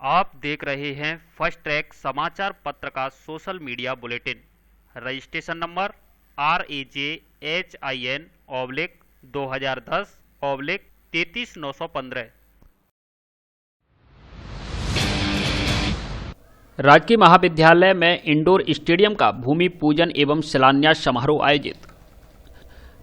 आप देख रहे हैं फर्स्ट ट्रैक समाचार पत्र का social media bulletin. Registration number RAJHIN/2010/33915। राजकीय महाविद्यालय में इंडोर स्टेडियम का भूमि पूजन एवं शिलान्यास समारोह आयोजित।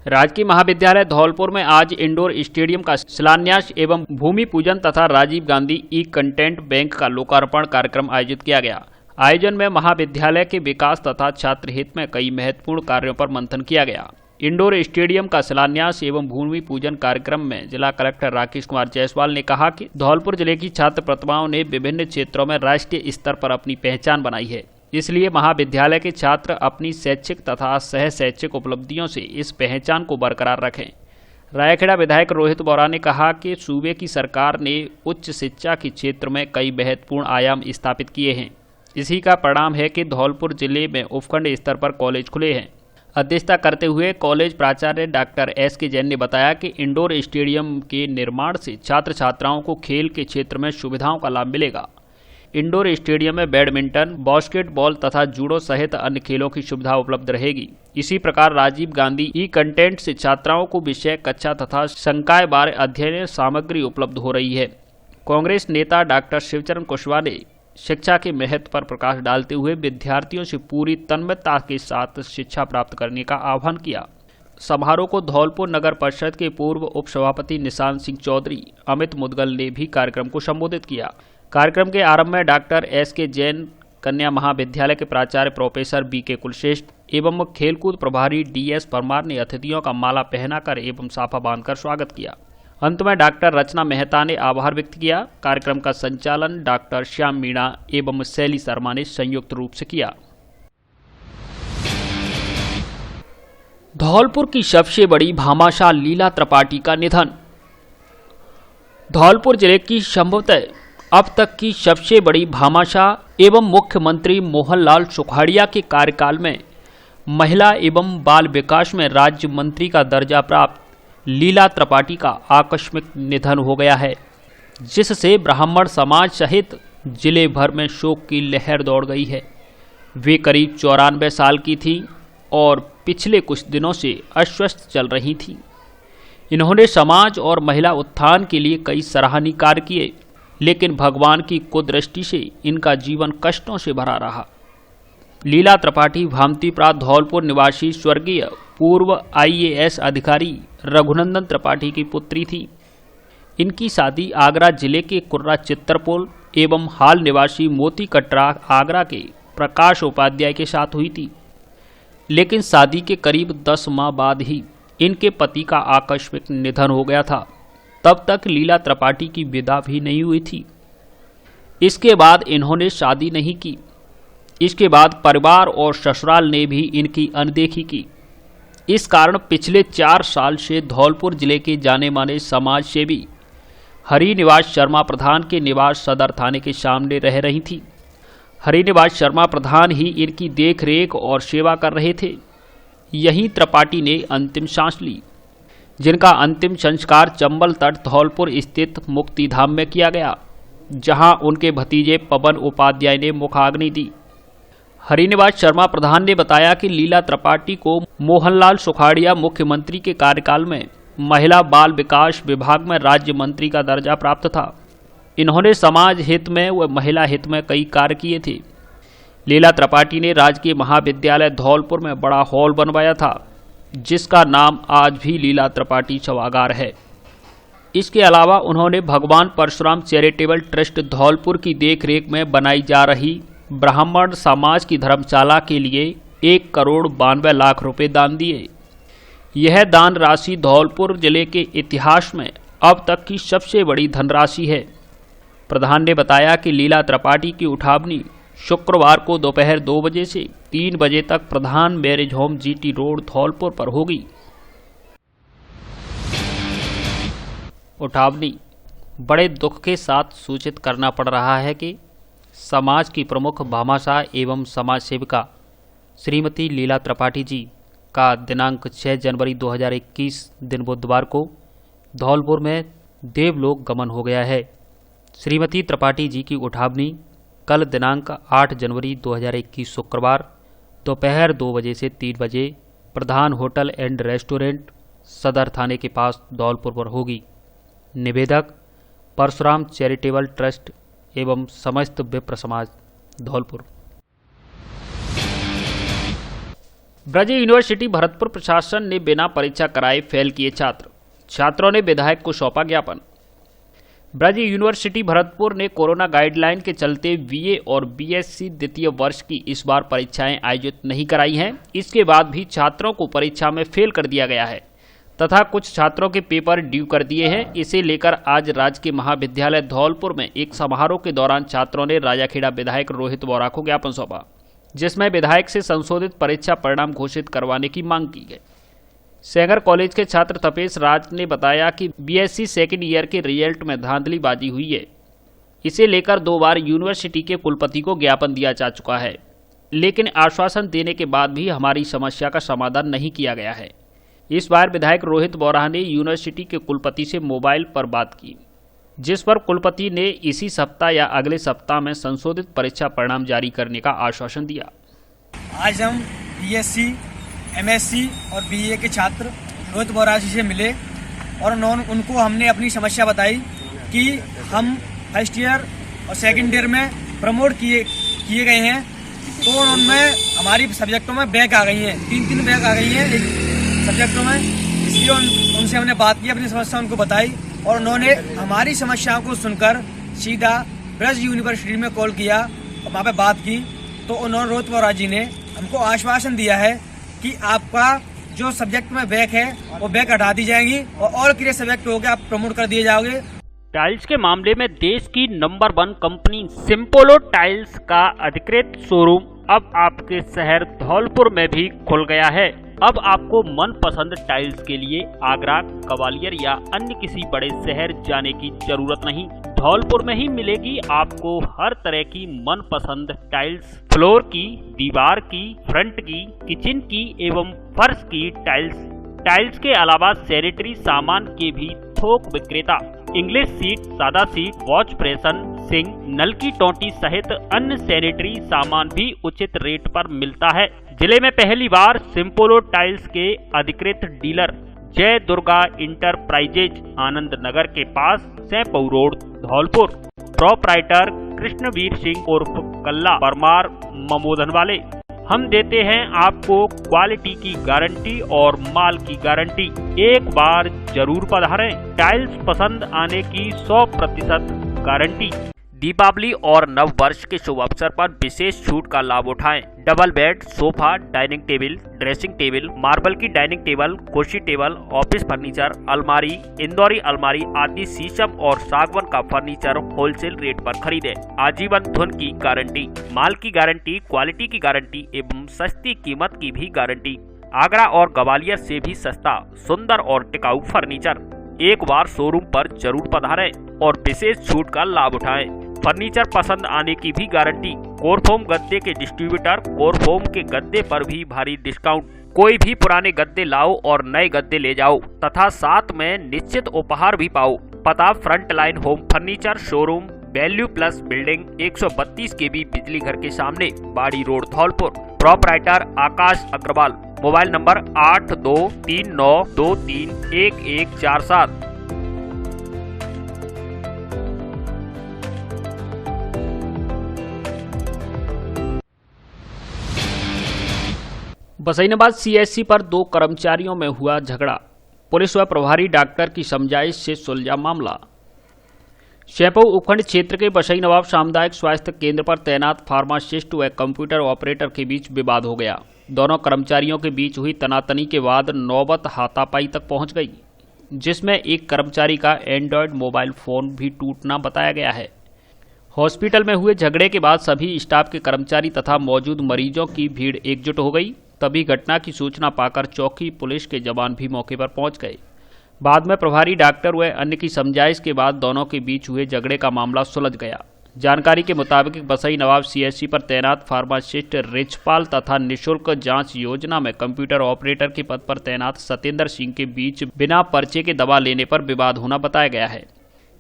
राजकीय महाविद्यालय धौलपुर में आज इंडोर स्टेडियम का शिलान्यास एवं भूमि पूजन तथा राजीव गांधी ई कंटेंट बैंक का लोकार्पण कार्यक्रम आयोजित किया गया। आयोजन में महाविद्यालय के विकास तथा छात्र हित में कई महत्वपूर्ण कार्यों पर मंथन किया गया। इंडोर स्टेडियम का शिलान्यास एवं भूमि पूजन कार्यक्रम में जिला कलेक्टर राकेश कुमार जायसवाल ने कहा कि धौलपुर जिले की छात्र प्रतिभाओं ने विभिन्न क्षेत्रों में राष्ट्रीय स्तर पर अपनी पहचान बनाई है, इसलिए महाविद्यालय के छात्र अपनी शैक्षिक तथा सह शैक्षिक उपलब्धियों से इस पहचान को बरकरार रखें। रायखेड़ा विधायक रोहित बोरा ने कहा कि सूबे की सरकार ने उच्च शिक्षा के क्षेत्र में कई महत्वपूर्ण आयाम स्थापित किए हैं। इसी का परिणाम है कि धौलपुर जिले में उपखंड स्तर पर कॉलेज खुले हैं। अध्यक्षता करते हुए कॉलेज प्राचार्य डॉक्टर एस.के. जैन ने बताया कि इंडोर स्टेडियम के निर्माण से छात्र छात्राओं को खेल के क्षेत्र में सुविधाओं का लाभ मिलेगा। इंडोर स्टेडियम में बैडमिंटन, बास्केटबॉल तथा जूडो सहित अन्य खेलों की सुविधा उपलब्ध रहेगी। इसी प्रकार राजीव गांधी ई कंटेंट से छात्राओं को विषय कक्षा तथा संकाय बारे अध्ययन सामग्री उपलब्ध हो रही है। कांग्रेस नेता डॉक्टर शिवचरण कुशवाहा ने शिक्षा के महत्व पर प्रकाश डालते हुए विद्यार्थियों से पूरी तन्मयता के साथ शिक्षा प्राप्त करने का आह्वान किया। समारोह को धौलपुर नगर परिषद के पूर्व उप सभापति निशांत सिंह चौधरी, अमित मुदगल ने भी कार्यक्रम को संबोधित किया। कार्यक्रम के आरंभ में डॉक्टर एस.के. जैन, कन्या महाविद्यालय के प्राचार्य प्रोफेसर बी.के. कुलश्रेष्ठ एवं खेलकूद प्रभारी डी.एस. परमार ने अतिथियों का माला पहनाकर एवं साफा बांधकर स्वागत किया। अंत में डॉक्टर रचना मेहता ने आभार व्यक्त किया। कार्यक्रम का संचालन डॉक्टर श्याम मीणा एवं शैली शर्मा ने संयुक्त रूप से किया। धौलपुर की सबसे बड़ी भामाशाह लीला त्रिपाठी का निधन। धौलपुर जिले की संभवतः अब तक की सबसे बड़ी भामाशाह एवं मुख्यमंत्री मोहनलाल सुखाड़िया के कार्यकाल में महिला एवं बाल विकास में राज्य मंत्री का दर्जा प्राप्त लीला त्रिपाठी का आकस्मिक निधन हो गया है, जिससे ब्राह्मण समाज सहित जिले भर में शोक की लहर दौड़ गई है। वे करीब 94 साल की थी और पिछले कुछ दिनों से अस्वस्थ चल रही थी। इन्होंने समाज और महिला उत्थान के लिए कई सराहनीय कार्य किए, लेकिन भगवान की कुदृष्टि से इनका जीवन कष्टों से भरा रहा। लीला त्रिपाठी भामतीप्रात धौलपुर निवासी स्वर्गीय पूर्व IAS अधिकारी रघुनंदन त्रिपाठी की पुत्री थी। इनकी शादी आगरा जिले के कुर्रा चित्रपोल एवं हाल निवासी मोती कटरा आगरा के प्रकाश उपाध्याय के साथ हुई थी, लेकिन शादी के करीब 10 माह बाद ही इनके पति का आकस्मिक निधन हो गया था। तब तक लीला त्रिपाठी की विदा भी नहीं हुई थी। इसके बाद इन्होंने शादी नहीं की। इसके बाद परिवार और ससुराल ने भी इनकी अनदेखी की। इस कारण पिछले 4 साल से धौलपुर जिले के जाने माने समाज सेवी हरिनिवास शर्मा प्रधान के निवास सदर थाने के सामने रह रही थी। हरिनिवास शर्मा प्रधान ही इनकी देखरेख और सेवा कर रहे थे। यहीं त्रिपाठी ने अंतिम सांस ली, जिनका अंतिम संस्कार चंबल तट धौलपुर स्थित मुक्तिधाम में किया गया, जहां उनके भतीजे पवन उपाध्याय ने मुखाग्नि दी। हरिनिवास शर्मा प्रधान ने बताया कि लीला त्रिपाठी को मोहनलाल सुखाड़िया मुख्यमंत्री के कार्यकाल में महिला बाल विकास विभाग में राज्य मंत्री का दर्जा प्राप्त था। इन्होंने समाज हित में व महिला हित में कई कार्य किए थे। लीला त्रिपाठी ने राजकीय महाविद्यालय धौलपुर में बड़ा हॉल बनवाया था, जिसका नाम आज भी लीला त्रिपाठी सभागार है। इसके अलावा उन्होंने भगवान परशुराम चैरिटेबल ट्रस्ट धौलपुर की देखरेख में बनाई जा रही ब्राह्मण समाज की धर्मशाला के लिए 1,92,00,000 रुपए दान दिए। यह दान राशि धौलपुर जिले के इतिहास में अब तक की सबसे बड़ी धनराशि है। प्रधान ने बताया कि लीला त्रिपाठी की उठावनी शुक्रवार को दोपहर 2 बजे से 3 बजे तक Pradhan marriage home GT road Dholpur पर होगी। उठावनी बड़े दुख के साथ सूचित करना पड़ रहा है कि समाज की प्रमुख भामाशाह एवं समाज सेविका श्रीमती लीला त्रिपाठी जी का दिनांक 6 जनवरी 2021 दिन बुधवार को धौलपुर में देवलोक गमन हो गया है। श्रीमती त्रिपाठी जी की उठावनी कल दिनांक 8 जनवरी 2021 शुक्रवार दोपहर 2 बजे से 3 बजे प्रधान होटल एंड रेस्टोरेंट सदर थाने के पास धौलपुर पर होगी। निवेदक परशुराम चैरिटेबल ट्रस्ट एवं समस्त विप्र समाज धौलपुर। ब्रज यूनिवर्सिटी भरतपुर प्रशासन ने बिना परीक्षा कराए फेल किए छात्रों ने विधायक को सौंपा ज्ञापन। ब्रज यूनिवर्सिटी भरतपुर ने कोरोना गाइडलाइन के चलते बीए और बीएससी द्वितीय वर्ष की इस बार परीक्षाएं आयोजित नहीं कराई हैं। इसके बाद भी छात्रों को परीक्षा में फेल कर दिया गया है तथा कुछ छात्रों के पेपर ड्यू कर दिए हैं। इसे लेकर आज राजकीय महाविद्यालय धौलपुर में एक समारोह के दौरान छात्रों ने राजाखेड़ा विधायक रोहित बोरा को ज्ञापन सौंपा, जिसमें विधायक से संशोधित परीक्षा परिणाम घोषित करवाने की मांग की गई। सेंगर कॉलेज के छात्र तपेश राज ने बताया कि बीएससी सेकेंड ईयर के रिजल्ट में धांधलीबाजी हुई है। इसे लेकर 2 बार यूनिवर्सिटी के कुलपति को ज्ञापन दिया जा चुका है, लेकिन आश्वासन देने के बाद भी हमारी समस्या का समाधान नहीं किया गया है। इस बार विधायक रोहित बोरा ने यूनिवर्सिटी के कुलपति से मोबाइल पर बात की, जिस पर कुलपति ने इसी सप्ताह या अगले सप्ताह में संशोधित परीक्षा परिणाम जारी करने का आश्वासन दिया। आज हम बीएससी, एमएससी और बीए के छात्र रोहित बोरा जी से मिले और उनको हमने अपनी समस्या बताई कि हम फर्स्ट ईयर और सेकंड ईयर में प्रमोट किए गए हैं, तो उनमें हमारी सब्जेक्टों में बैक आ गई हैं, 3 बैक आ गई हैं एक सब्जेक्टों में। इसलिए उनसे हमने बात की, अपनी समस्या उनको बताई और उन्होंने हमारी समस्याओं को सुनकर सीधा ब्रज यूनिवर्सिटी में कॉल किया और वहाँ पे बात की। तो उन्होंने रोहित बोरा जी ने हमको आश्वासन दिया है कि आपका जो सब्जेक्ट में बैक है वो बैक हटा दी जाएगी और क्लियर सब्जेक्ट हो गया आप प्रमोट कर दिए जाओगे। टाइल्स के मामले में देश की नंबर 1 कंपनी सिम्पोलो टाइल्स का अधिकृत शोरूम अब आपके शहर धौलपुर में भी खुल गया है। अब आपको मनपसंद टाइल्स के लिए आगरा, ग्वालियर या अन्य किसी बड़े शहर जाने की जरूरत नहीं। धौलपुर में ही मिलेगी आपको हर तरह की मनपसंद टाइल्स, फ्लोर की, दीवार की, फ्रंट की, किचन की एवं फर्श की टाइल्स के अलावा सैनिटरी सामान के भी थोक विक्रेता, इंग्लिश सीट, सादा सीट, वॉश प्रेसन, सिंक, नल की टोंटी सहित अन्य सैनिटरी सामान भी उचित रेट पर मिलता है। जिले में पहली बार सिम्पोलो टाइल्स के अधिकृत डीलर जय दुर्गा इंटरप्राइजेज आनंद नगर के पास सैपऊ रोड धौलपुर। प्रोपराइटर कृष्णवीर सिंह उर्फ कल्ला परमार ममोदन वाले। हम देते हैं आपको क्वालिटी की गारंटी और माल की गारंटी। एक बार जरूर पधारें। टाइल्स पसंद आने की 100% गारंटी। दीपावली और नव वर्ष के शुभ अवसर पर विशेष छूट का लाभ उठाएं। Double bed, sofa, dining table, dressing table, marble की डाइनिंग टेबल, कुर्सी टेबल, ऑफिस फर्नीचर, अलमारी, इंदौरी अलमारी आदि शीशम और सागवान का फर्नीचर होलसेल रेट पर खरीदें। आजीवन धुन की गारंटी, माल की गारंटी, क्वालिटी की गारंटी एवं सस्ती कीमत की भी गारंटी। आगरा और ग्वालियर से भी सस्ता, सुंदर और टिकाऊ फर्नीचर। एक बार शोरूम पर जरूर पधारें और विशेष छूट का लाभ उठाएं। फर्नीचर पसंद आने की भी गारंटी। कोरफोम गद्दे के डिस्ट्रीब्यूटर, कोरफोम के गद्दे पर भी भारी डिस्काउंट। कोई भी पुराने गद्दे लाओ और नए गद्दे ले जाओ तथा साथ में निश्चित उपहार भी पाओ। पता front line home furniture showroom, value plus building, 132 KB बिजली घर के सामने, Bari road Dholpur. Proprietor Akash Agarwal. Mobile number 8239231147। Basainabad CSC पर 2 कर्मचारियों में हुआ झगड़ा। पुलिस व प्रभारी डॉक्टर की समझाइश से सुलझा मामला। सैपऊ उपखंड क्षेत्र के बसैनाबाद सामुदायिक स्वास्थ्य केंद्र पर तैनात फार्मासिस्ट व कंप्यूटर ऑपरेटर के बीच विवाद हो गया। दोनों कर्मचारियों के बीच हुई तनातनी के बाद नौबत हाथापाई तक पहुंच गई, जिसमें एक कर्मचारी का एंड्रॉयड मोबाइल फोन भी टूटना बताया गया है। हॉस्पिटल में हुए झगड़े के बाद सभी स्टाफ के कर्मचारी तथा मौजूद मरीजों की भीड़ एकजुट हो गई। तभी घटना की सूचना पाकर चौकी पुलिस के जवान भी मौके पर पहुंच गए। बाद में प्रभारी डॉक्टर व अन्य की समझाइश के बाद दोनों के बीच हुए झगड़े का मामला सुलझ गया। जानकारी के मुताबिक बसैनाबाद सीएससी पर तैनात फार्मासिस्ट रिचपाल तथा निःशुल्क जांच योजना में कंप्यूटर ऑपरेटर के पद पर तैनात सत्येंद्र सिंह के बीच बिना पर्चे के दवा लेने पर विवाद होना बताया गया है।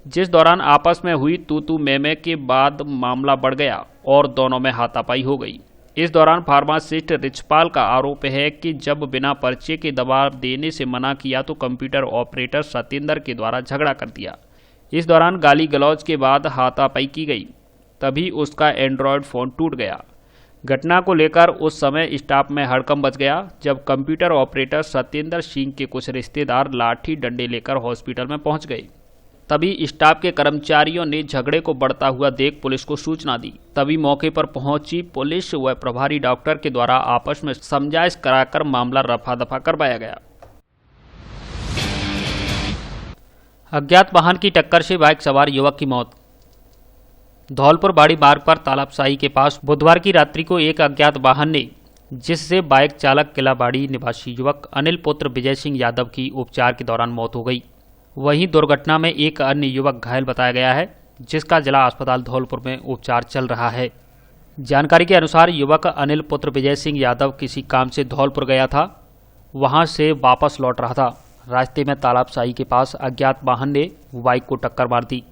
जिस दौरान आपस में हुई तू मैं के बाद मामला बढ़ गया और दोनों में हाथापाई हो गई। इस दौरान फार्मासिस्ट रिचपाल का आरोप है कि जब बिना पर्चे के दवा देने से मना किया तो कंप्यूटर ऑपरेटर सतेंद्र के द्वारा झगड़ा कर दिया। इस दौरान गाली गलौज के बाद हाथापाई की गई, तभी उसका एंड्रॉयड फ़ोन टूट गया। घटना को लेकर उस समय स्टाफ में हड़कंप मच गया जब कंप्यूटर ऑपरेटर सतेंद्र सिंह के कुछ रिश्तेदार लाठी डंडे लेकर हॉस्पिटल में पहुंच गए। तभी स्टाफ के कर्मचारियों ने झगड़े को बढ़ता हुआ देख पुलिस को सूचना दी। तभी मौके पर पहुंची पुलिस व प्रभारी डॉक्टर के द्वारा आपस में समझाइश कराकर मामला रफा दफा करवाया गया। अज्ञात वाहन की टक्कर से बाइक सवार युवक की मौत। धौलपुर बाड़ी मार्ग पर तालाबशाही के पास बुधवार की रात्रि को एक अज्ञात वाहन ने, जिससे बाइक चालक किलाबाड़ी निवासी युवक अनिल पुत्र विजय सिंह यादव की उपचार के दौरान मौत हो गई। वहीं दुर्घटना में एक अन्य युवक घायल बताया गया है, जिसका जिला अस्पताल धौलपुर में उपचार चल रहा है। जानकारी के अनुसार युवक अनिल पुत्र विजय सिंह यादव किसी काम से धौलपुर गया था, वहां से वापस लौट रहा था। रास्ते में तालाबशाही के पास अज्ञात वाहन ने बाइक को टक्कर मार दी,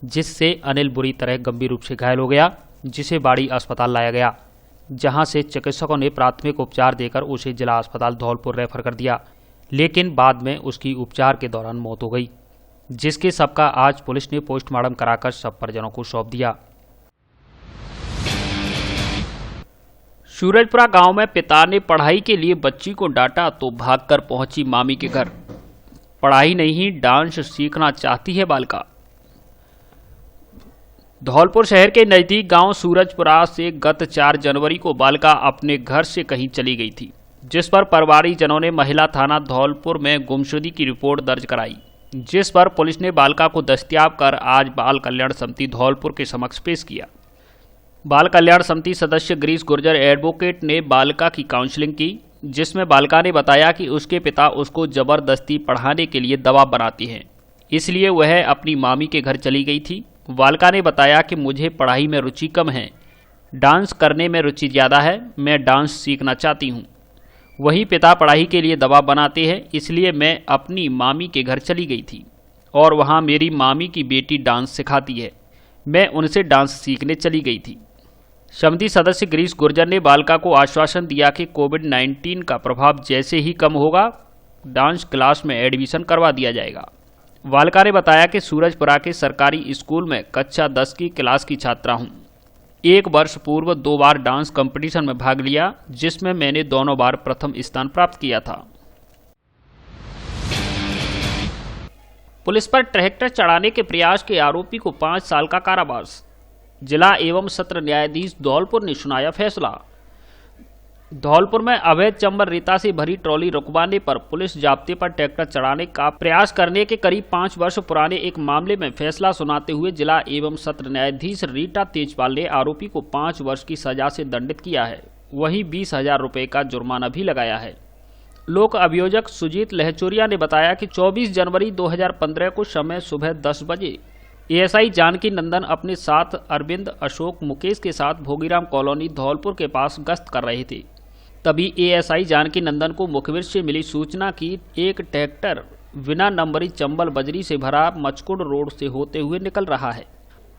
जिससे अनिल बुरी तरह गंभीर रूप से घायल हो गया, जिसे बाड़ी अस्पताल लाया गया, जहां से चिकित्सकों ने प्राथमिक उपचार देकर उसे जिला अस्पताल धौलपुर रेफर कर दिया, लेकिन बाद में उसकी उपचार के दौरान मौत हो गई, जिसके शव का आज पुलिस ने पोस्टमार्टम कराकर शव परिजनों को सौंप दिया। सूरजपुरा गांव में पिता ने पढ़ाई के लिए बच्ची को डांटा तो भागकर पहुंची मामी के घर। पढ़ाई नहीं, डांस सीखना चाहती है बालिका। धौलपुर शहर के नजदीक गांव सूरजपुरा से गत 4 जनवरी को बालिका अपने घर से कहीं चली गई थी, जिस पर परिवारजनों ने महिला थाना धौलपुर में गुमशुदगी की रिपोर्ट दर्ज कराई, जिस पर पुलिस ने बालिका को दस्तयाब कर आज बाल कल्याण समिति धौलपुर के समक्ष पेश किया। बाल कल्याण समिति सदस्य गिरीश गुर्जर एडवोकेट ने बालिका की काउंसलिंग की, जिसमें बालिका ने बताया कि उसके पिता उसको जबरदस्ती पढ़ाने के लिए दबाव बनाती हैं, इसलिए वह अपनी मामी के घर चली गई थी। बालिका ने बताया कि मुझे पढ़ाई में रुचि कम है, डांस करने में रुचि ज़्यादा है, मैं डांस सीखना चाहती हूँ। वही पिता पढ़ाई के लिए दबाव बनाते हैं, इसलिए मैं अपनी मामी के घर चली गई थी और वहाँ मेरी मामी की बेटी डांस सिखाती है, मैं उनसे डांस सीखने चली गई थी। समिति सदस्य गिरीश गुर्जर ने बालिका को आश्वासन दिया कि कोविड-19 का प्रभाव जैसे ही कम होगा, डांस क्लास में एडमिशन करवा दिया जाएगा। बालिका ने बताया कि सूरजपुरा के सरकारी स्कूल में कक्षा 10 की क्लास की छात्रा हूँ। 1 वर्ष पूर्व 2 बार डांस कंपटीशन में भाग लिया, जिसमें मैंने दोनों बार प्रथम स्थान प्राप्त किया था। पुलिस पर ट्रैक्टर चढ़ाने के प्रयास के आरोपी को 5 साल का कारावास। जिला एवं सत्र न्यायाधीश धौलपुर ने सुनाया फैसला। धौलपुर में अवैध चंबल रेता से भरी ट्रॉली रुकवाने पर पुलिस जाब्ते पर ट्रैक्टर चढ़ाने का प्रयास करने के करीब 5 वर्ष पुराने एक मामले में फैसला सुनाते हुए जिला एवं सत्र न्यायाधीश रीटा तेजपाल ने आरोपी को 5 वर्ष की सजा से दंडित किया है, वहीं 20,000 रुपये का जुर्माना भी लगाया है। लोक अभियोजक सुजीत लहचोरिया ने बताया कि 24 जनवरी 2015 को समय सुबह 10 बजे एएसआई जानकी नंदन अपने साथ अरविंद, अशोक, मुकेश के साथ भोगीराम कॉलोनी धौलपुर के पास गश्त कर रहे थे। तभी एएसआई जानकी नंदन को मुखबिर से मिली सूचना की एक ट्रैक्टर बिना नंबरी चंबल बजरी से भरा मचकुड़ रोड से होते हुए निकल रहा है।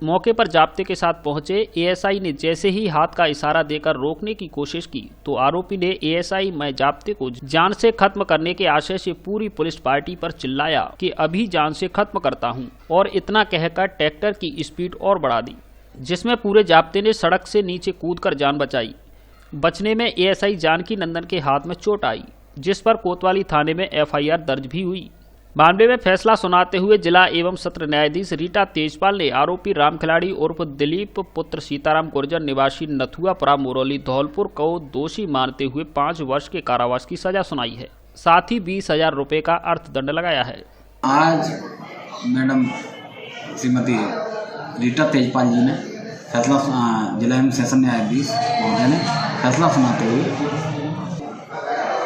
मौके पर जाब्ते के साथ पहुंचे एएसआई ने जैसे ही हाथ का इशारा देकर रोकने की कोशिश की तो आरोपी ने एएसआई मैं जाब्ते को जान से खत्म करने के आशय से पूरी पुलिस पार्टी पर चिल्लाया कि अभी जान से खत्म करता हूं, और इतना कहकर ट्रैक्टर की स्पीड और बढ़ा दी, जिसमें पूरे जाब्ते ने सड़क से नीचे कूदकर जान बचाई। बचने में एएसआई जानकी नंदन के हाथ में चोट आई, जिस पर कोतवाली थाने में एफआईआर दर्ज भी हुई। मामले में फैसला सुनाते हुए जिला एवं सत्र न्यायाधीश रीटा तेजपाल ने आरोपी राम खिलाड़ी उर्फ दिलीप पुत्र सीताराम गुर्जर निवासी नथुआपुरा मुरौली धौलपुर को दोषी मानते हुए 5 वर्ष के कारावास की सजा सुनाई है, साथ ही 20,000 रुपये का अर्थदंड लगाया है। आज मैडम श्रीमती रीटा तेजपाल जी ने फैसला जिला एवं सेशन न्यायाधीश महोदय ने फैसला सुनाते हुए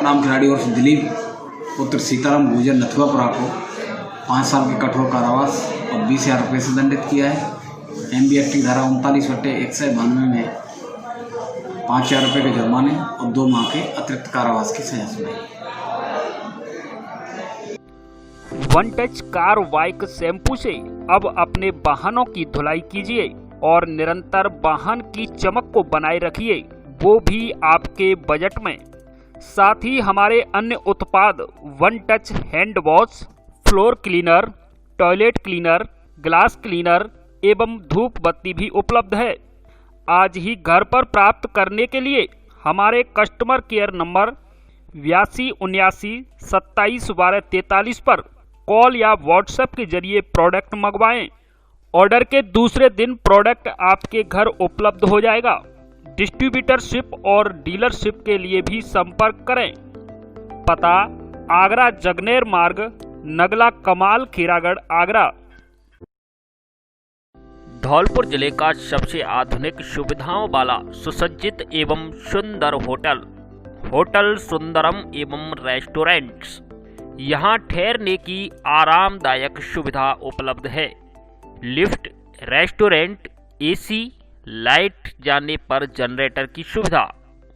राम खिलाड़ी उर्फ दिलीप पुत्र सीताराम गुर्जर नथुआपुरा को 5 साल के कठोर कारावास और 20,000 रुपये से दंडित किया है। एनबीएफटी धारा 39/192 में 5,000 रुपये के जुर्माने और 2 माह के अतिरिक्त कारावास की सजा सुनाई। One touch car bike shampoo से अब अपने वाहनों की धुलाई कीजिए और निरंतर वाहन की चमक को बनाए रखिए, वो भी आपके बजट में। साथ ही हमारे अन्य उत्पाद one touch hand wash, floor cleaner, toilet cleaner, glass cleaner एवं धूप बत्ती भी उपलब्ध है। आज ही घर पर प्राप्त करने के लिए हमारे कस्टमर केयर नंबर 8279271243 पर कॉल या व्हाट्सएप के जरिए प्रोडक्ट मंगवाएं। ऑर्डर के दूसरे दिन प्रोडक्ट आपके घर उपलब्ध हो जाएगा। डिस्ट्रीब्यूटरशिप और डीलरशिप के लिए भी संपर्क करें। पता आगरा जगनेर मार्ग, नगला कमाल, खीरागढ़, आगरा। धौलपुर जिले का सबसे आधुनिक सुविधाओं वाला सुसज्जित एवं सुंदर होटल सुंदरम एवं रेस्टोरेंट्स। यहाँ ठहरने की आरामदायक सुविधा उपलब्ध है। लिफ्ट, रेस्टोरेंट, एसी, लाइट जाने पर जनरेटर की सुविधा,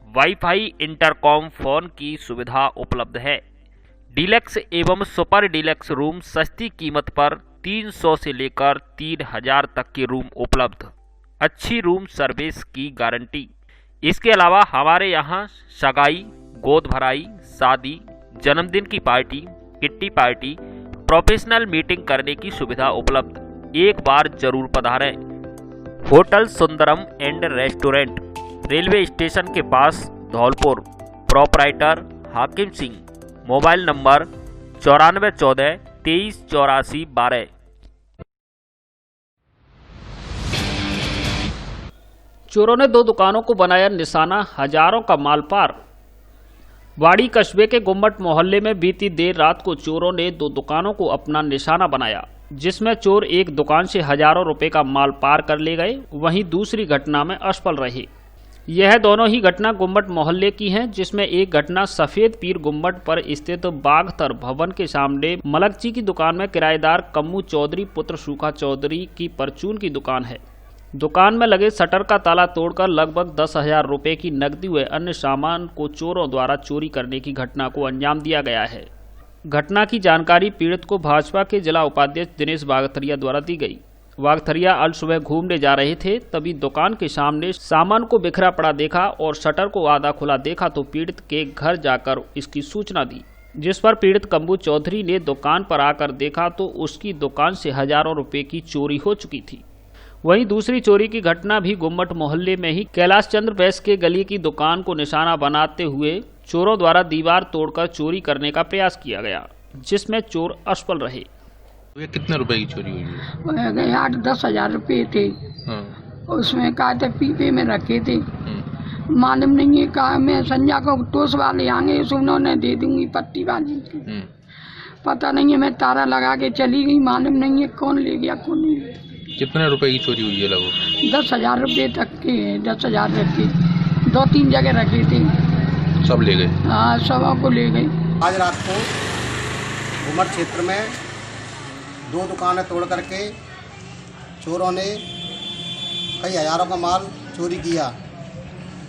वाईफाई, इंटरकॉम फोन की सुविधा उपलब्ध है। डीलक्स एवं सुपर डीलक्स रूम सस्ती कीमत पर 300 से लेकर 3000 तक के रूम उपलब्ध। अच्छी रूम सर्विस की गारंटी। इसके अलावा हमारे यहाँ सगाई, गोद भराई, शादी, जन्मदिन की party, kitty party, professional meeting करने की सुविधा उपलब्ध। एक बार जरूर पधारें। Hotel Sundaram and restaurant, railway station के पास, धौलपुर। प्रोपराइटर हाकिम सिंह। Mobile number 9414 2384 12। चोरों ने 2 दुकानों को बनाया निशाना, हजारों का माल पार। वाड़ी कस्बे के गुम्मट मोहल्ले में बीती देर रात को चोरों ने 2 दुकानों को अपना निशाना बनाया, जिसमें चोर एक दुकान से हजारों रुपए का माल पार कर ले गए। वहीं दूसरी घटना में असफल रहे। यह दोनों ही घटना गुम्मट मोहल्ले की हैं, जिसमें एक घटना सफेद पीर गुम्मट पर स्थित बागतर भवन के सामने मलकची की दुकान में किराएदार कम्मू चौधरी पुत्र सूखा चौधरी की परचून की दुकान है। दुकान में लगे शटर का ताला तोड़कर लगभग 10,000 रुपए की नकदी व अन्य सामान को चोरों द्वारा चोरी करने की घटना को अंजाम दिया गया है। घटना की जानकारी पीड़ित को भाजपा के जिला उपाध्यक्ष दिनेश बागथरिया द्वारा दी गई। बागथरिया अल सुबह घूमने जा रहे थे, तभी दुकान के सामने सामान को बिखरा पड़ा देखा और शटर को आधा खुला देखा तो पीड़ित के घर जाकर इसकी सूचना दी, जिस पर पीड़ित कम्बू चौधरी ने दुकान पर आकर देखा तो उसकी दुकान से हजारों रुपए की चोरी हो चुकी थी। वहीं दूसरी चोरी की घटना भी गुम्मट मोहल्ले में ही कैलाश चंद्र बैस के गली की दुकान को निशाना बनाते हुए चोरों द्वारा दीवार तोड़कर चोरी करने का प्रयास किया गया, जिसमें चोर असफल रहे। ये कितने रुपए की चोरी हुई है? 8-10 हजार रुपये थे। उसमें कहा थे पीपे में रखे थे। मालूम नहीं है, कहा मैं संजय को टोस वाले आएंगे, उन्होंने दे दूंगी पट्टी बाजी की। पता नहीं है, मैं तारा लगा के चली गई, मालूम नहीं है कौन ले गया कौन नहीं। कितने रुपए की चोरी हुई है लगभग? 10,000 रुपये तक के। 10,000 रखे, 2-3 जगह रखे थे, सब ले गए। हाँ, सबों को ले गए। आज रात को घुमट क्षेत्र में 2 दुकानें तोड़ करके चोरों ने कई हजारों का माल चोरी किया,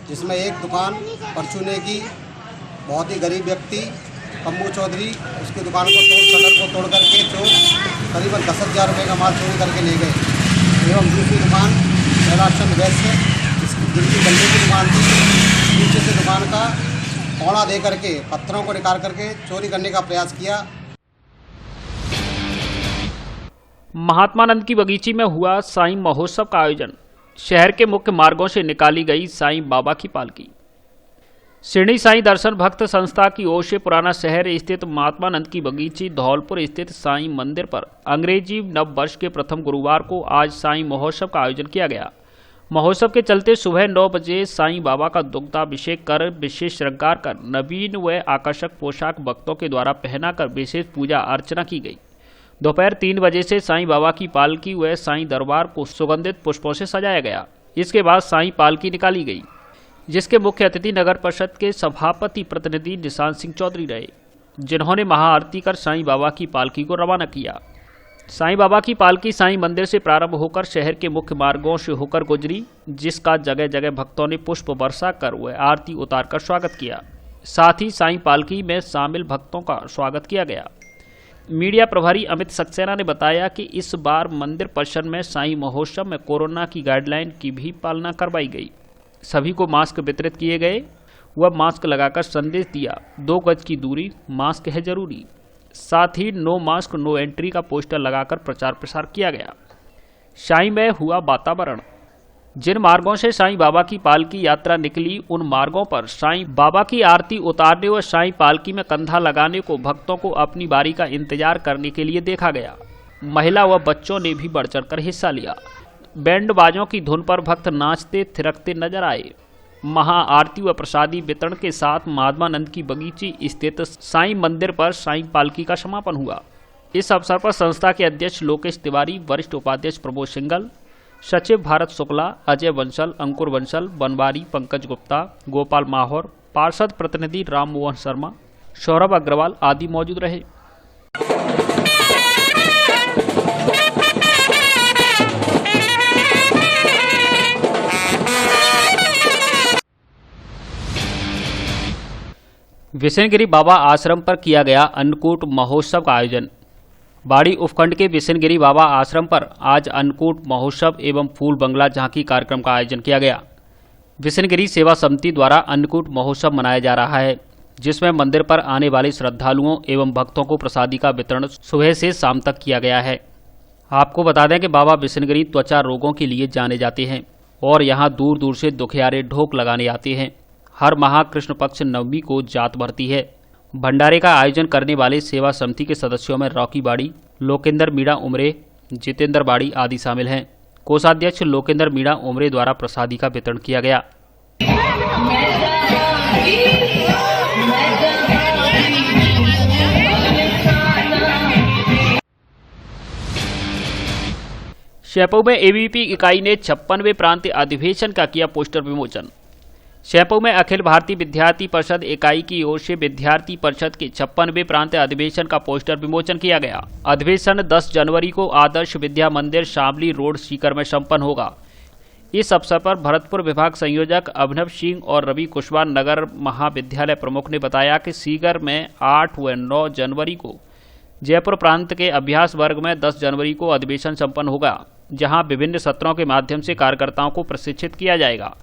जिसमें एक दुकान परचूने की बहुत ही गरीब व्यक्ति कम्बू चौधरी, उसकी दुकान को शटर को तोड़ करके चोर करीबन 10,000 रुपये का माल चोरी करके ले गए। एवं दूसरी दुकान कैलाश चंद्र बैस से, जिनकी गले की दुकान थी, नीचे से दुकान का पौड़ा दे करके पत्थरों को निकाल करके चोरी करने का प्रयास किया। महात्मानंद की बगीची में हुआ साईं महोत्सव का आयोजन। शहर के मुख्य मार्गों से निकाली गई साईं बाबा की पालकी। शिरडी साईं दर्शन भक्त संस्था की ओर से पुराना शहर स्थित महात्मानंद की बगीची धौलपुर स्थित साईं मंदिर पर अंग्रेजी नव वर्ष के प्रथम गुरुवार को आज साईं महोत्सव का आयोजन किया गया। महोत्सव के चलते सुबह 9 बजे साईं बाबा का दुग्धाभिषेक कर विशेष श्रृंगार कर नवीन व आकर्षक पोशाक भक्तों के द्वारा पहनाकर विशेष पूजा अर्चना की गई। दोपहर 3 बजे से साईं बाबा की पालकी व साईं दरबार को सुगंधित पुष्पों से सजाया गया। इसके बाद साईं पालकी निकाली गई, जिसके मुख्य अतिथि नगर परिषद के सभापति प्रतिनिधि निशांत सिंह चौधरी रहे, जिन्होंने महाआरती कर साईं बाबा की पालकी को रवाना किया। साईं बाबा की पालकी साईं मंदिर से प्रारंभ होकर शहर के मुख्य मार्गों से होकर गुजरी, जिसका जगह जगह भक्तों ने पुष्प वर्षा कर व आरती उतारकर स्वागत किया। साथ ही साईं पालकी में शामिल भक्तों का स्वागत किया गया। मीडिया प्रभारी अमित सक्सेना ने बताया कि इस बार मंदिर परिसर में साईं महोत्सव में कोरोना की गाइडलाइन की भी पालना करवाई गई। सभी को मास्क वितरित किए गए व मास्क लगाकर संदेश दिया, 2 गज की दूरी, मास्क है जरूरी। साथ ही नो मास्क नो एंट्री का पोस्टर लगाकर प्रचार प्रसार किया गया। साईं में हुआ वातावरण। जिन मार्गों से साईं बाबा की पालकी यात्रा निकली, उन मार्गों पर साईं बाबा की आरती उतारने व साईं पालकी में कंधा लगाने को भक्तों को अपनी बारी का इंतजार करने के लिए देखा गया। महिला व बच्चों ने भी बढ़ चढ़कर हिस्सा लिया। बैंड बाजों की धुन पर भक्त नाचते थिरकते नजर आए। महाआरती व प्रसादी वितरण के साथ महात्मानंद की बगीची स्थित साईं मंदिर पर साईं पालकी का समापन हुआ। इस अवसर पर संस्था के अध्यक्ष लोकेश तिवारी, वरिष्ठ उपाध्यक्ष प्रमोद सिंगल, सचिव भारत शुक्ला, अजय बंसल, अंकुर बंसल, बनवारी, पंकज गुप्ता, गोपाल माहौर, पार्षद प्रतिनिधि राम मोहन शर्मा, सौरभ अग्रवाल आदि मौजूद रहे। विशनगिरी बाबा आश्रम पर किया गया अन्नकूट महोत्सव का आयोजन। बाड़ी उपखंड के विशनगिरी बाबा आश्रम पर आज अन्नकूट महोत्सव एवं फूल बंगला झांकी कार्यक्रम का आयोजन किया गया। विशनगिरी सेवा समिति द्वारा अन्नकूट महोत्सव मनाया जा रहा है, जिसमें मंदिर पर आने वाले श्रद्धालुओं एवं भक्तों को प्रसादी का वितरण सुबह से शाम तक किया गया है। आपको बता दें कि बाबा विशनगिरी त्वचा रोगों के लिए जाने जाते हैं और यहाँ दूर दूर से दुखियारे ढोक लगाने आते हैं। हर माह कृष्ण पक्ष नवमी को जात बढ़ती है। भंडारे का आयोजन करने वाले सेवा समिति के सदस्यों में रॉकी बाड़ी, लोकेंद्र मीणा उमरे, जितेंद्र बाड़ी आदि शामिल हैं। कोषाध्यक्ष लोकेंद्र मीणा उमरे द्वारा प्रसादी का वितरण किया गया। शहपऊ में एबीवीपी इकाई ने 56वें प्रांतीय अधिवेशन का किया पोस्टर विमोचन। शहपऊ में अखिल भारतीय विद्यार्थी परिषद इकाई की ओर से विद्यार्थी परिषद के 56वें प्रांतीय अधिवेशन का पोस्टर विमोचन किया गया। अधिवेशन 10 जनवरी को आदर्श विद्या मंदिर शामली रोड सीकर में संपन्न होगा। इस अवसर पर भरतपुर विभाग संयोजक अभिनव सिंह और रवि कुशवाहा नगर महाविद्यालय प्रमुख ने बताया कि सीकर में 8 व 9 जनवरी को, जयपुर प्रांत के अभ्यास वर्ग में 10 जनवरी को अधिवेशन संपन्न होगा, जहां विभिन्न सत्रों के माध्यम से कार्यकर्ताओं को प्रशिक्षित किया जाएगा।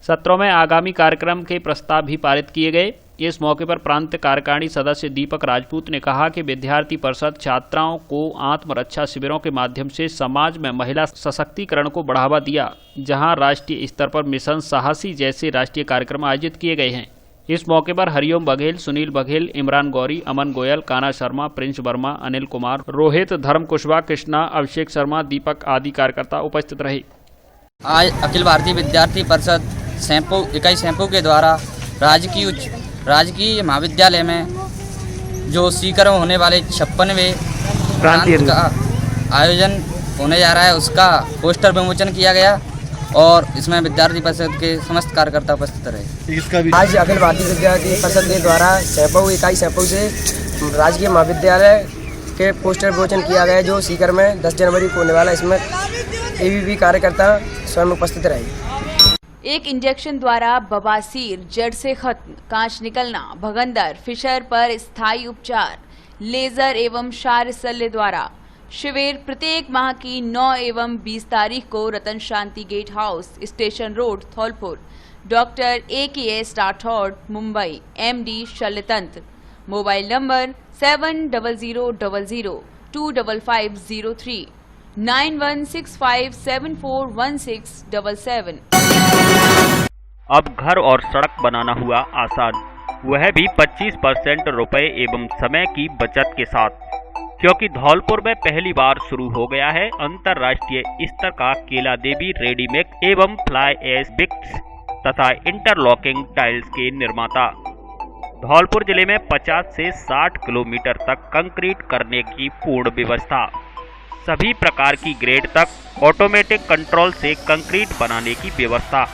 सत्रों में आगामी कार्यक्रम के प्रस्ताव भी पारित किए गए। इस मौके पर प्रांत कार्यकारिणी सदस्य दीपक राजपूत ने कहा कि विद्यार्थी परिषद छात्राओं को आत्मरक्षा शिविरों के माध्यम से समाज में महिला सशक्तिकरण को बढ़ावा दिया, जहां राष्ट्रीय स्तर पर मिशन साहसी जैसे राष्ट्रीय कार्यक्रम आयोजित किए गए हैं। इस मौके पर हरिओम बघेल, सुनील बघेल, इमरान गौरी, अमन गोयल, काना शर्मा, प्रिंस वर्मा, अनिल कुमार, रोहित, धर्म कुशवाहा, कृष्णा, अभिषेक शर्मा, दीपक आदि कार्यकर्ता उपस्थित रहे। आज अखिल भारतीय विद्यार्थी परिषद इकाई शहपऊ के द्वारा राजकीय महाविद्यालय में जो सीकर में होने वाले 56वें प्रांत का आयोजन होने जा रहा है, उसका पोस्टर विमोचन किया गया और इसमें विद्यार्थी परिषद के समस्त कार्यकर्ता उपस्थित रहे। आज अखिल भारतीय विद्यार्थी परिषद के द्वारा शहपऊ इकाई शहपऊ से राजकीय महाविद्यालय के पोस्टर विमोचन किया गया, जो सीकर में 10 जनवरी को होने वाला। इसमें एबीवीपी कार्यकर्ता स्वयं उपस्थित रहे। एक इंजेक्शन द्वारा बवासीर जड़ से खत्म, कांच निकलना, भगंदर, फिशर पर स्थायी उपचार, लेजर एवं क्षार शल्य द्वारा शिविर प्रत्येक माह की 9 एवं 20 तारीख को Ratan Shanti gate house, station road, Dholpur. Doctor AKS Rathore, Mumbai, MD शल्यतंत्र। Mobile number 7000025503 9165741677। अब घर और सड़क बनाना हुआ आसान, वह भी 25% रुपए एवं समय की बचत के साथ, क्योंकि धौलपुर में पहली बार शुरू हो गया है अंतर्राष्ट्रीय स्तर का केला देवी रेडीमेड एवं फ्लाई एश ब्रिक्स तथा इंटरलॉकिंग टाइल्स के निर्माता। धौलपुर जिले में 50 से 60 किलोमीटर तक कंक्रीट करने की पूर्ण व्यवस्था, सभी प्रकार की ग्रेड तक ऑटोमेटिक कंट्रोल से कंक्रीट बनाने की व्यवस्था,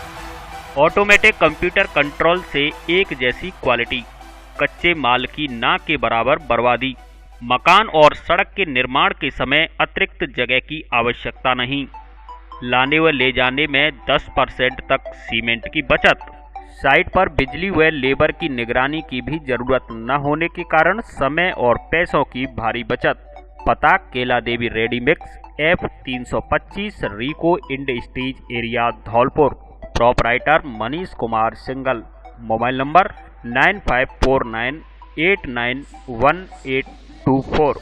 ऑटोमेटिक कंप्यूटर कंट्रोल से एक जैसी क्वालिटी, कच्चे माल की ना के बराबर बर्बादी, मकान और सड़क के निर्माण के समय अतिरिक्त जगह की आवश्यकता नहीं, लाने व ले जाने में 10% तक सीमेंट की बचत, साइट पर बिजली व लेबर की निगरानी की भी जरूरत न होने के कारण समय और पैसों की भारी बचत। पता केला देवी रेडीमिक्स F325 रिको इंड stage area Dholpur. Proprietor Manish Kumar Singhal. Mobile number 9549891824।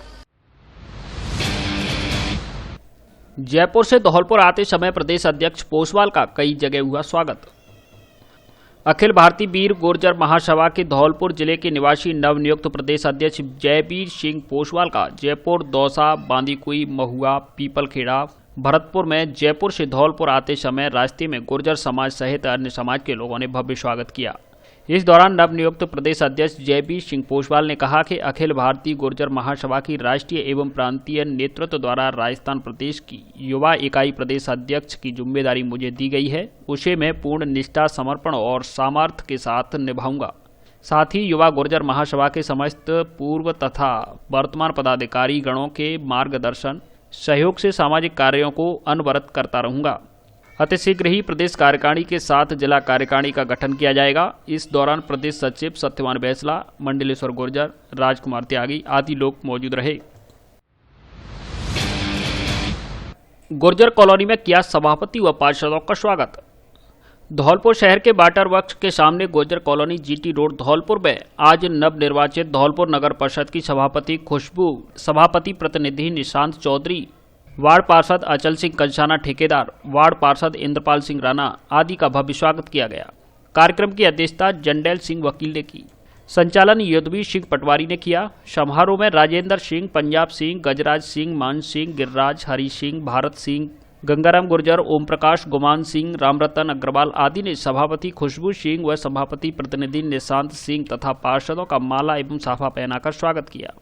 Jaipur से धौलपुर आते समय प्रदेश अध्यक्ष पोसवाल का कई जगह हुआ स्वागत। अखिल भारतीय वीर गुर्जर महासभा के धौलपुर जिले के निवासी नवनियुक्त प्रदेश अध्यक्ष जयवीर सिंह पोसवाल का जयपुर, दौसा, बांदीकुई, महुआ, पीपलखेड़ा, भरतपुर में जयपुर से धौलपुर आते समय रास्ते में गुर्जर समाज सहित अन्य समाज के लोगों ने भव्य स्वागत किया। इस दौरान नवनियुक्त प्रदेश अध्यक्ष जयवीर सिंह पोसवाल ने कहा कि अखिल भारतीय गुर्जर महासभा की राष्ट्रीय एवं प्रांतीय नेतृत्व द्वारा राजस्थान प्रदेश की युवा इकाई प्रदेश अध्यक्ष की जिम्मेदारी मुझे दी गई है, उसे मैं पूर्ण निष्ठा, समर्पण और सामर्थ्य के साथ निभाऊंगा। साथ ही युवा गुर्जर महासभा के समस्त पूर्व तथा वर्तमान पदाधिकारी गणों के मार्गदर्शन सहयोग से सामाजिक कार्यों को अनवरत करता रहूंगा। अतिशीघ्र ही प्रदेश कार्यकारिणी के साथ जिला कार्यकारिणी का गठन किया जाएगा। इस दौरान प्रदेश सचिव सत्यवान बैसला, मंडलेश्वर गुर्जर, राजकुमार त्यागी आदि लोग मौजूद रहे। गुर्जर कॉलोनी में किया सभापति व पार्षदों का स्वागत। धौलपुर शहर के वाटर वर्क्स के सामने Gurjar colony GT road Dholpur में आज नवनिर्वाचित धौलपुर नगर परिषद की सभापति खुशबू, सभापति प्रतिनिधि निशांत चौधरी, वार्ड पार्षद अचल सिंह कंसाना ठेकेदार, वार्ड पार्षद इंद्रपाल सिंह राणा आदि का भव्य स्वागत किया गया। कार्यक्रम की अध्यक्षता जंडेल सिंह वकील ने की। संचालन युद्धवीर सिंह पटवारी ने किया। समारोह में राजेंद्र सिंह, पंजाब सिंह, गजराज सिंह, मान सिंह, गिरिराज, हरी सिंह, भारत सिंह, गंगाराम गुर्जर, ओम प्रकाश, गुमान सिंह, रामरतन अग्रवाल आदि ने सभापति खुशबू सिंह व सभापति प्रतिनिधि निशांत सिंह तथा पार्षदों का माला एवं साफा पहनाकर स्वागत किया।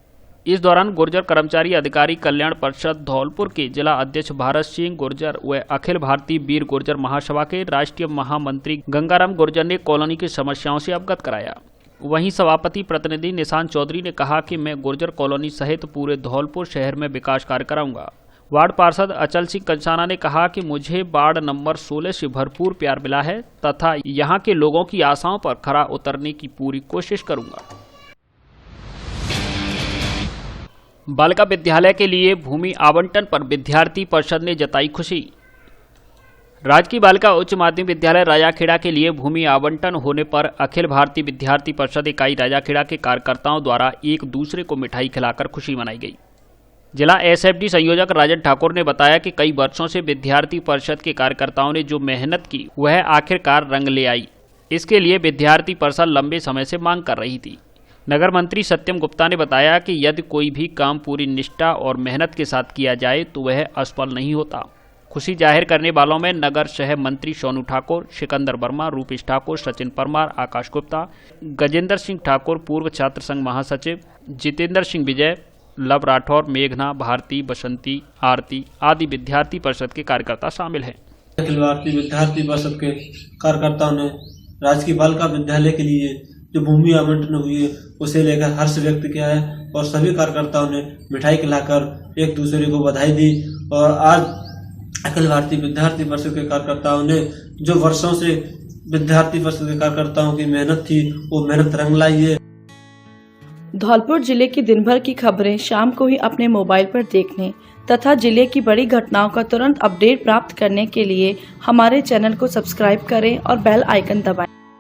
इस दौरान गुर्जर कर्मचारी अधिकारी कल्याण परिषद धौलपुर के जिला अध्यक्ष भारत सिंह गुर्जर व अखिल भारतीय वीर गुर्जर महासभा के राष्ट्रीय महामंत्री गंगाराम गुर्जर ने कॉलोनी की समस्याओं से अवगत कराया। वहीं सभापति प्रतिनिधि निशांत चौधरी ने कहा कि मैं गुर्जर कॉलोनी सहित पूरे धौलपुर शहर में विकास कार्य कराऊंगा। वार्ड पार्षद अचल सिंह कंसाना ने कहा कि मुझे वार्ड नंबर 16 से भरपूर प्यार मिला है तथा यहाँ के लोगों की आशाओं पर खरा उतरने की पूरी कोशिश करूंगा। बालिका विद्यालय के लिए भूमि आवंटन पर विद्यार्थी परिषद ने जताई खुशी। राजकीय बालिका उच्च माध्यमिक विद्यालय राजाखेड़ा के लिए भूमि आवंटन होने पर अखिल भारतीय विद्यार्थी परिषद इकाई राजाखेड़ा के कार्यकर्ताओं द्वारा एक दूसरे को मिठाई खिलाकर खुशी मनाई गई। जिला SFD संयोजक राजन ठाकुर ने बताया कि कई वर्षों से विद्यार्थी परिषद के कार्यकर्ताओं ने जो मेहनत की वह आखिरकार रंग ले आई। इसके लिए विद्यार्थी परिषद लंबे समय से मांग कर रही थी। नगर मंत्री सत्यम गुप्ता ने बताया कि यदि कोई भी काम पूरी निष्ठा और मेहनत के साथ किया जाए तो वह असफल नहीं होता। खुशी जाहिर करने वालों में नगर शहर मंत्री सोनू ठाकुर, सिकंदर वर्मा, रूपेश ठाकुर, सचिन परमार, आकाश गुप्ता, गजेंद्र सिंह ठाकुर, पूर्व छात्र संघ महासचिव, जितेंद्र सिंह विजय, लव राठौर, मेघना, भारती, बसंती, आरती आदि विद्यार्थी परिषद के कार्यकर्ता शामिल हैं। अखिल भारतीय विद्यार्थी परिषद के कार्यकर्ताओं ने राजकीय बालिका विद्यालय के लिए जो भूमि आवंटन हुई है उसे लेकर हर्ष व्यक्त किया है और सभी कार्यकर्ताओं ने मिठाई खिलाकर एक दूसरे को बधाई दी। और आज अखिल भारतीय विद्यार्थी परिषद के कार्यकर्ताओं ने जो वर्षों से विद्यार्थी परिषद के कार्यकर्ताओं की मेहनत थी वो मेहनत रंग लाई है। धौलपुर जिले की दिन भर की खबरें शाम को ही अपने मोबाइल पर देखने तथा जिले की बड़ी घटनाओं का तुरंत अपडेट प्राप्त करने के लिए हमारे चैनल को सब्सक्राइब करें और बेल आइकन दबाएं।